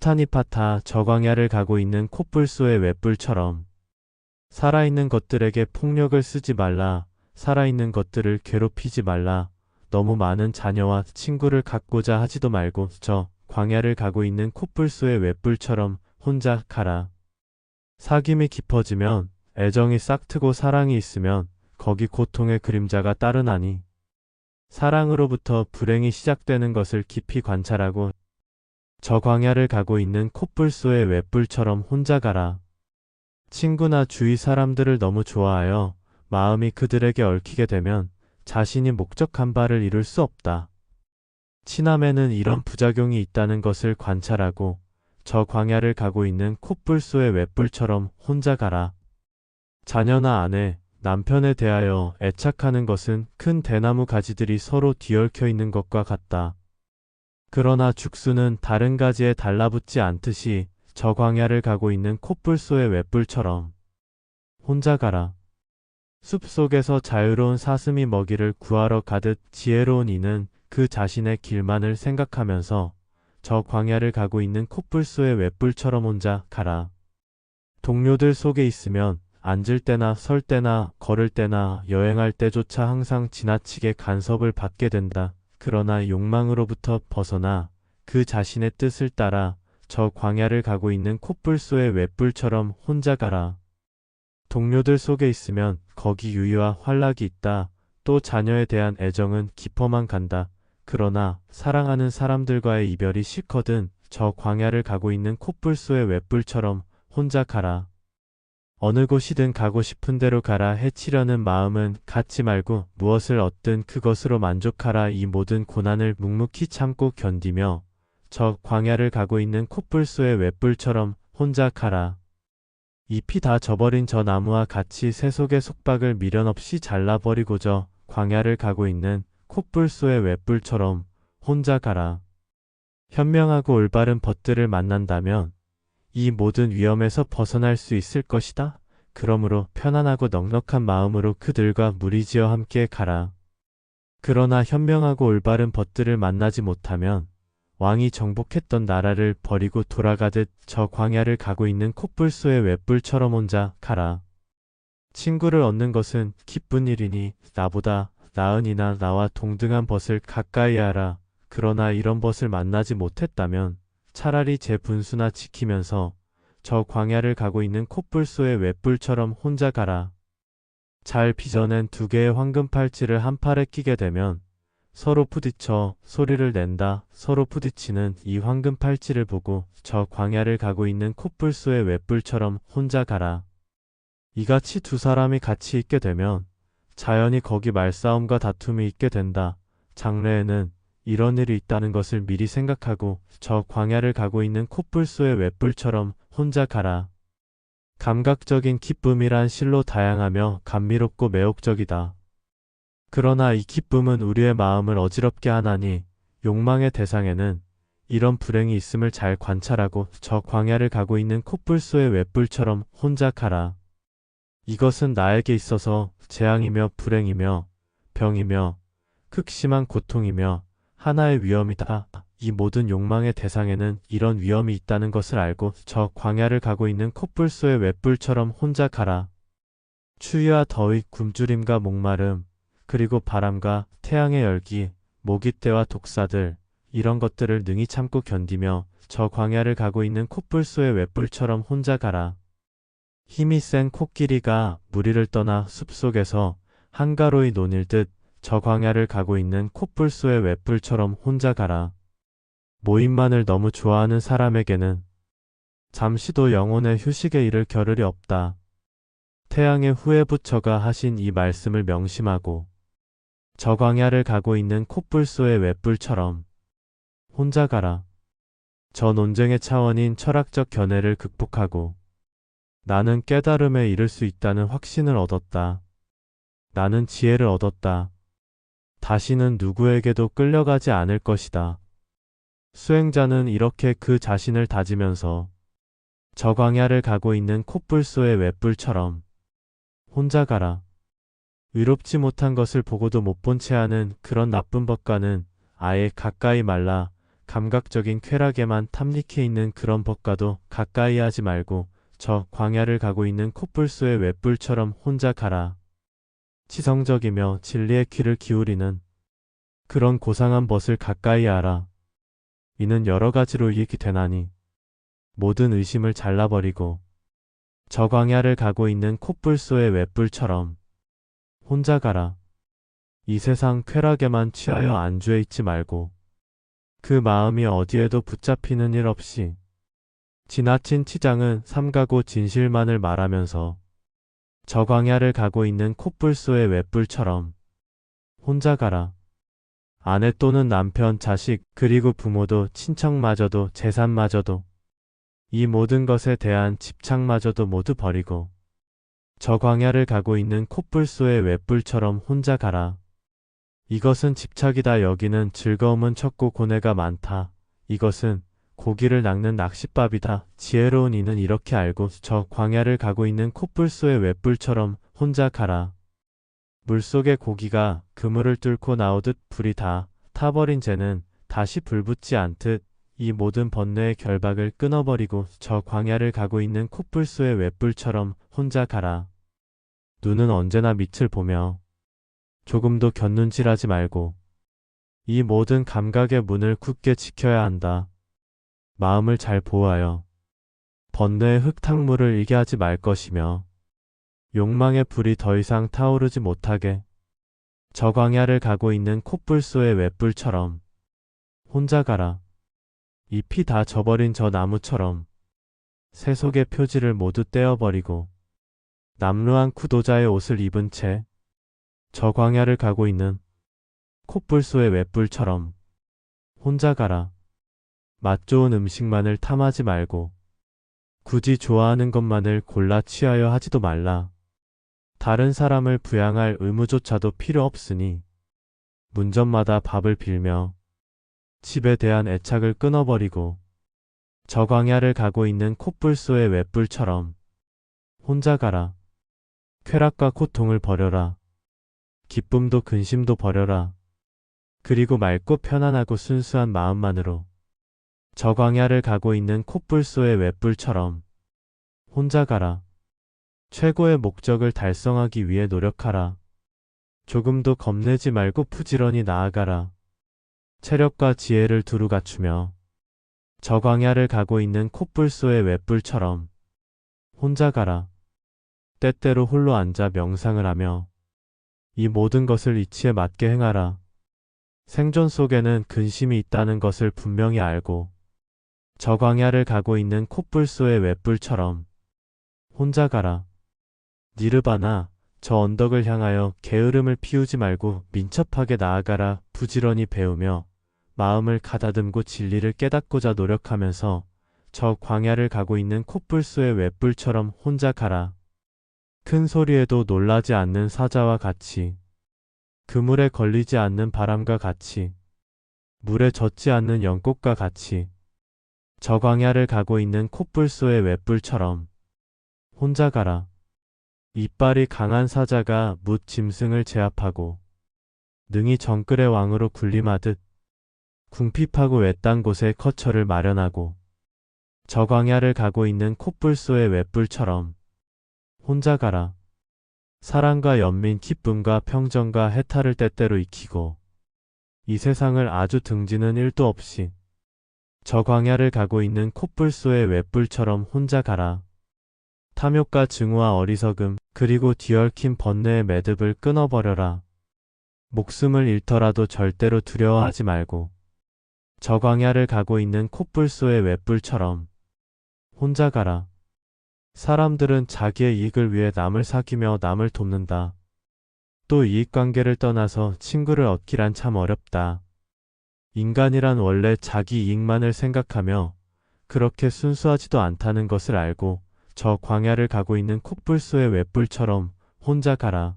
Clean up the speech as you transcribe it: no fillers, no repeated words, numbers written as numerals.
파타니파타 저 광야를 가고 있는 코뿔소의 횃불처럼 살아있는 것들에게 폭력을 쓰지 말라. 살아있는 것들을 괴롭히지 말라. 너무 많은 자녀와 친구를 갖고자 하지도 말고 저 광야를 가고 있는 코뿔소의 횃불처럼 혼자 가라. 사귐이 깊어지면 애정이 싹트고 사랑이 있으면 거기 고통의 그림자가 따르나니 사랑으로부터 불행이 시작되는 것을 깊이 관찰하고 저 광야를 가고 있는 코뿔소의 횃불처럼 혼자 가라. 친구나 주위 사람들을 너무 좋아하여 마음이 그들에게 얽히게 되면 자신이 목적한 바를 이룰 수 없다. 친함에는 이런 부작용이 있다는 것을 관찰하고 저 광야를 가고 있는 코뿔소의 횃불처럼 혼자 가라. 자녀나 아내, 남편에 대하여 애착하는 것은 큰 대나무 가지들이 서로 뒤얽혀 있는 것과 같다. 그러나 죽수는 다른 가지에 달라붙지 않듯이 저 광야를 가고 있는 코뿔소의 횃불처럼 혼자 가라. 숲속에서 자유로운 사슴이 먹이를 구하러 가듯 지혜로운 이는 그 자신의 길만을 생각하면서 저 광야를 가고 있는 코뿔소의 횃불처럼 혼자 가라. 동료들 속에 있으면 앉을 때나 설 때나 걸을 때나 여행할 때조차 항상 지나치게 간섭을 받게 된다. 그러나 욕망으로부터 벗어나 그 자신의 뜻을 따라 저 광야를 가고 있는 코뿔소의 횃불처럼 혼자 가라. 동료들 속에 있으면 거기 유유와 활락이 있다. 또 자녀에 대한 애정은 깊어만 간다. 그러나 사랑하는 사람들과의 이별이 싫거든 저 광야를 가고 있는 코뿔소의 횃불처럼 혼자 가라. 어느 곳이든 가고 싶은 대로 가라. 해치려는 마음은 갖지 말고 무엇을 얻든 그것으로 만족하라. 이 모든 고난을 묵묵히 참고 견디며 저 광야를 가고 있는 코뿔소의 횃불처럼 혼자 가라. 잎이 다 져버린 저 나무와 같이 새 속의 속박을 미련 없이 잘라버리고 저 광야를 가고 있는 코뿔소의 횃불처럼 혼자 가라. 현명하고 올바른 벗들을 만난다면 이 모든 위험에서 벗어날 수 있을 것이다. 그러므로 편안하고 넉넉한 마음으로 그들과 무리지어 함께 가라. 그러나 현명하고 올바른 벗들을 만나지 못하면 왕이 정복했던 나라를 버리고 돌아가듯 저 광야를 가고 있는 코뿔소의 횃불처럼 혼자 가라. 친구를 얻는 것은 기쁜 일이니 나보다 나은 이나 나와 동등한 벗을 가까이 하라. 그러나 이런 벗을 만나지 못했다면 차라리 제 분수나 지키면서 저 광야를 가고 있는 코뿔소의 횃불처럼 혼자 가라. 잘 빚어낸 두 개의 황금 팔찌를 한 팔에 끼게 되면 서로 부딪혀 소리를 낸다. 서로 부딪히는 이 황금 팔찌를 보고 저 광야를 가고 있는 코뿔소의 횃불처럼 혼자 가라. 이같이 두 사람이 같이 있게 되면 자연히 거기 말싸움과 다툼이 있게 된다. 장래에는 이런 일이 있다는 것을 미리 생각하고 저 광야를 가고 있는 코뿔소의 횃불처럼 혼자 가라. 감각적인 기쁨이란 실로 다양하며 감미롭고 매혹적이다. 그러나 이 기쁨은 우리의 마음을 어지럽게 하나니 욕망의 대상에는 이런 불행이 있음을 잘 관찰하고 저 광야를 가고 있는 코뿔소의 횃불처럼 혼자 가라. 이것은 나에게 있어서 재앙이며 불행이며 병이며 극심한 고통이며 하나의 위험이다. 이 모든 욕망의 대상에는 이런 위험이 있다는 것을 알고 저 광야를 가고 있는 코뿔소의 횃불처럼 혼자 가라. 추위와 더위, 굶주림과 목마름, 그리고 바람과 태양의 열기, 모기떼와 독사들, 이런 것들을 능히 참고 견디며 저 광야를 가고 있는 코뿔소의 횃불처럼 혼자 가라. 힘이 센 코끼리가 무리를 떠나 숲속에서 한가로이 논일듯 저 광야를 가고 있는 코뿔소의 횃불처럼 혼자 가라. 모임만을 너무 좋아하는 사람에게는 잠시도 영혼의 휴식에 이를 겨를이 없다. 태양의 후예 부처가 하신 이 말씀을 명심하고 저 광야를 가고 있는 코뿔소의 횃불처럼 혼자 가라. 저 논쟁의 차원인 철학적 견해를 극복하고 나는 깨달음에 이를 수 있다는 확신을 얻었다. 나는 지혜를 얻었다. 다시는 누구에게도 끌려가지 않을 것이다. 수행자는 이렇게 그 자신을 다지면서 저 광야를 가고 있는 코뿔소의 횃불처럼 혼자 가라. 위롭지 못한 것을 보고도 못 본 채 하는 그런 나쁜 법과는 아예 가까이 말라. 감각적인 쾌락에만 탐닉해 있는 그런 법과도 가까이 하지 말고 저 광야를 가고 있는 코뿔소의 웹불처럼 혼자 가라. 치성적이며 진리의 귀를 기울이는 그런 고상한 벗을 가까이 하라. 이는 여러 가지로 이익이 되나니 모든 의심을 잘라버리고 저 광야를 가고 있는 코뿔소의 웹불처럼 혼자 가라. 이 세상 쾌락에만 취하여 안주해 있지 말고 그 마음이 어디에도 붙잡히는 일 없이 지나친 치장은 삼가고 진실만을 말하면서 저 광야를 가고 있는 코뿔소의 웹불처럼 혼자 가라. 아내 또는 남편, 자식, 그리고 부모도 친척마저도 재산마저도 이 모든 것에 대한 집착마저도 모두 버리고 저 광야를 가고 있는 코뿔소의 웹불처럼 혼자 가라. 이것은 집착이다. 여기는 즐거움은 적고 고뇌가 많다. 이것은 고기를 낚는 낚싯밥이다. 지혜로운 이는 이렇게 알고 저 광야를 가고 있는 코뿔소의 웹불처럼 혼자 가라. 물속의 고기가 그물을 뚫고 나오듯 불이 다 타버린 재는 다시 불붙지 않듯 이 모든 번뇌의 결박을 끊어버리고 저 광야를 가고 있는 코뿔소의 웹불처럼 혼자 가라. 눈은 언제나 밑을 보며 조금도 곁눈질하지 말고 이 모든 감각의 문을 굳게 지켜야 한다. 마음을 잘 보호하여 번뇌의 흙탕물을 일게 하지 말 것이며 욕망의 불이 더 이상 타오르지 못하게 저 광야를 가고 있는 코뿔소의 웹불처럼 혼자 가라. 잎이 다 져버린 저 나무처럼 세속의 표지를 모두 떼어버리고 남루한 구도자의 옷을 입은 채 저 광야를 가고 있는 코뿔소의 웹불처럼 혼자 가라. 맛 좋은 음식만을 탐하지 말고 굳이 좋아하는 것만을 골라 취하여 하지도 말라. 다른 사람을 부양할 의무조차도 필요 없으니 문전마다 밥을 빌며 집에 대한 애착을 끊어버리고 저 광야를 가고 있는 코뿔소의 웹불처럼 혼자 가라. 쾌락과 고통을 버려라. 기쁨도 근심도 버려라. 그리고 맑고 편안하고 순수한 마음만으로 저 광야를 가고 있는 코뿔소의 웹불처럼 혼자 가라. 최고의 목적을 달성하기 위해 노력하라. 조금도 겁내지 말고 부지런히 나아가라. 체력과 지혜를 두루 갖추며 저 광야를 가고 있는 코뿔소의 웹불처럼 혼자 가라. 때때로 홀로 앉아 명상을 하며 이 모든 것을 이치에 맞게 행하라. 생존 속에는 근심이 있다는 것을 분명히 알고 저 광야를 가고 있는 코뿔소의 웹불처럼 혼자 가라. 니르바나, 저 언덕을 향하여 게으름을 피우지 말고 민첩하게 나아가라. 부지런히 배우며 마음을 가다듬고 진리를 깨닫고자 노력하면서 저 광야를 가고 있는 코뿔소의 웹불처럼 혼자 가라. 큰 소리에도 놀라지 않는 사자와 같이, 그물에 걸리지 않는 바람과 같이, 물에 젖지 않는 연꽃과 같이 저 광야를 가고 있는 코뿔소의 웹불처럼 혼자 가라. 이빨이 강한 사자가 뭇 짐승을 제압하고 능히 정글의 왕으로 군림하듯 궁핍하고 외딴 곳에 거처를 마련하고 저 광야를 가고 있는 코뿔소의 웹불처럼 혼자 가라. 사랑과 연민, 기쁨과 평정과 해탈을 때때로 익히고 이 세상을 아주 등지는 일도 없이 저 광야를 가고 있는 코뿔소의 웹불처럼 혼자 가라. 탐욕과 증오와 어리석음, 그리고 뒤얽힌 번뇌의 매듭을 끊어버려라. 목숨을 잃더라도 절대로 두려워하지 말고 저 광야를 가고 있는 코뿔소의 웹불처럼 혼자 가라. 사람들은 자기의 이익을 위해 남을 사귀며 남을 돕는다. 또 이익관계를 떠나서 친구를 얻기란 참 어렵다. 인간이란 원래 자기 이익만을 생각하며 그렇게 순수하지도 않다는 것을 알고 저 광야를 가고 있는 코뿔소의 웹불처럼 혼자 가라.